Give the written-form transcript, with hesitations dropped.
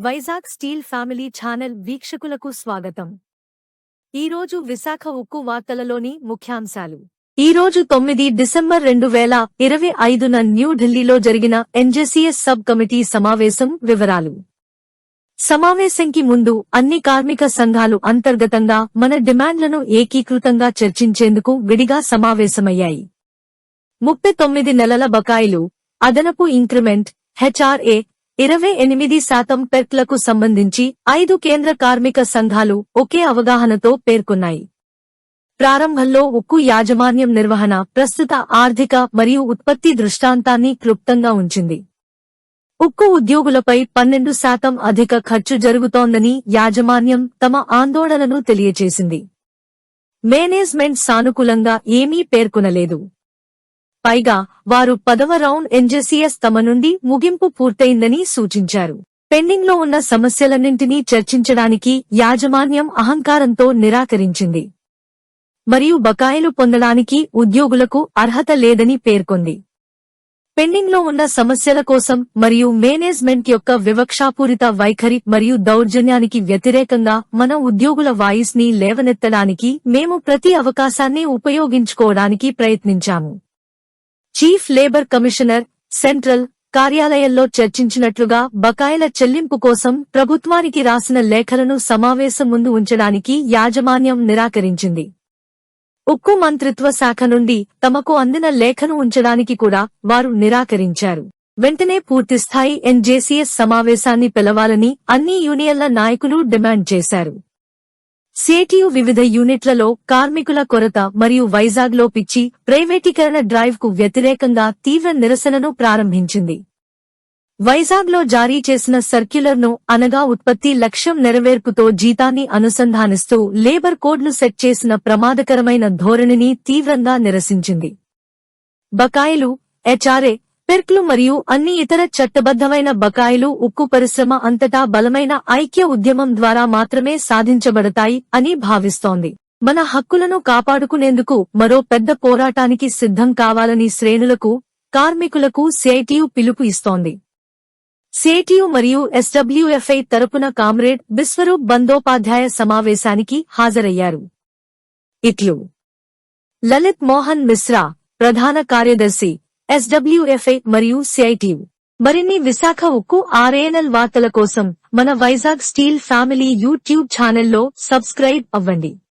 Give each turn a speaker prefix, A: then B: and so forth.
A: Vizag steel family channel వీక్షకులకు స్వాగతం. ఈరోజు విశాఖ ఉక్కు వార్తలలోని ముఖ్యాంశాలు. ఈరోజు 9 డిసెంబర్ 2025న న్యూఢిల్లీలో జరిగిన ఎన్జేసీఎస్ సబ్ కమిటీ సమావేశం వివరాలు. సమావేశంకి ముందు అన్ని కార్మిక సంఘాలు అంతర్గతంగా మన డిమాండ్లను ఏకీకృతంగా చర్చించేందుకు విడిగా సమావేశమయ్యాయి. 39 నెలల బకాయిలు, అదనపు ఇంక్రిమెంట్, హెచ్ఆర్ఏ 28% పెర్క్లకు సంబంధించి 5 కేంద్ర కార్మిక సంఘాలు ఒకే అవగాహనతో పేర్కొన్నాయి. ప్రారంభంలో ఉక్కు యాజమాన్యం నిర్వహణ ప్రస్తుత ఆర్థిక మరియు ఉత్పత్తి దృష్టాంతాన్ని క్లుప్తంగా ఉంచింది. ఉక్కు ఉద్యోగులపై 12% అధిక ఖర్చు జరుగుతోందని యాజమాన్యం తమ ఆందోళనను తెలియచేసింది. మేనేజ్మెంట్ సానుకూలంగా ఏమీ పేర్కొనలేదు. పైగా వారు 10వ రౌండ్ ఎన్జేసీఎస్ తమ నుండి ముగింపు పూర్తయిందని సూచించారు. పెండింగ్లో ఉన్న సమస్యలన్నింటినీ చర్చించడానికి యాజమాన్యం అహంకారంతో నిరాకరించింది మరియు బకాయిలు పొందడానికి ఉద్యోగులకు అర్హత లేదని పేర్కొంది. పెండింగ్లో ఉన్న సమస్యల కోసం మరియు మేనేజ్మెంట్ యొక్క వివక్షాపూరిత వైఖరి మరియు దౌర్జన్యానికి వ్యతిరేకంగా మన ఉద్యోగుల వాయిస్ని లేవనెత్తడానికి మేము ప్రతి అవకాశాన్ని ఉపయోగించుకోవడానికి ప్రయత్నించాము. చీఫ్ లేబర్ కమిషనర్ సెంట్రల్ కార్యాలయంలో చర్చించినట్లుగా బకాయిల చెల్లింపు కోసం ప్రభుత్వానికి రాసిన లేఖలను సమావేశం ముందు ఉంచడానికి యాజమాన్యం నిరాకరించింది. ఉక్కు మంత్రిత్వ శాఖ నుండి తమకు అందిన లేఖను ఉంచడానికి కూడా వారు నిరాకరించారు. వెంటనే పూర్తిస్థాయి ఎన్జేసీఎస్ సమావేశాన్ని పిలవాలని అన్ని యూనియన్ల నాయకులు డిమాండ్ చేశారు. సిఐటియు వివిధ యూనిట్లలో కార్మికుల కొరత మరియు వైజాగ్లో పిచ్చి ప్రైవేటీకరణ డ్రైవ్కు వ్యతిరేకంగా తీవ్ర నిరసనను ప్రారంభించింది. వైజాగ్లో జారీ చేసిన సర్క్యులర్ను అనగా ఉత్పత్తి లక్ష్యం నెరవేర్పుతో జీతాన్ని అనుసంధానిస్తూ లేబర్ కోడ్ను సెట్ చేసిన ప్రమాదకరమైన ధోరణిని తీవ్రంగా నిరసించింది. బకాయిలు, హెచ్ఆర్ఏ, పెర్క్లు మరియు అన్ని ఇతర చట్టబద్ధమైన బకాయిలు ఉక్కు పరిశ్రమ అంతటా బలమైన ఐక్య ఉద్యమం ద్వారా మాత్రమే సాధించబడతాయి అని భావిస్తోంది. మన హక్కులను కాపాడుకునేందుకు మరో పెద్ద పోరాటానికి సిద్ధం కావాలని శ్రేణులకు, కార్మికులకు సిఐటియు పిలుపు ఇస్తోంది. సిఐటియు మరియు ఎస్డబ్ల్యూఎఫ్ఐ తరపున కామ్రేడ్ బిశ్వరూప్ బందోపాధ్యాయ సమావేశానికి హాజరయ్యారు. ఇట్లు లలిత్ మోహన్ మిశ్రా, ప్రధాన కార్యదర్శి, ఎస్డబ్ల్యూఎఫ్ఐ మరియు సిఐటియు. మరిన్ని విశాఖ ఉక్కు ఆర్ఏఎన్ఎల్ వార్తల కోసం మన వైజాగ్ స్టీల్ ఫ్యామిలీ యూట్యూబ్ ఛానల్లో సబ్స్క్రైబ్ అవ్వండి.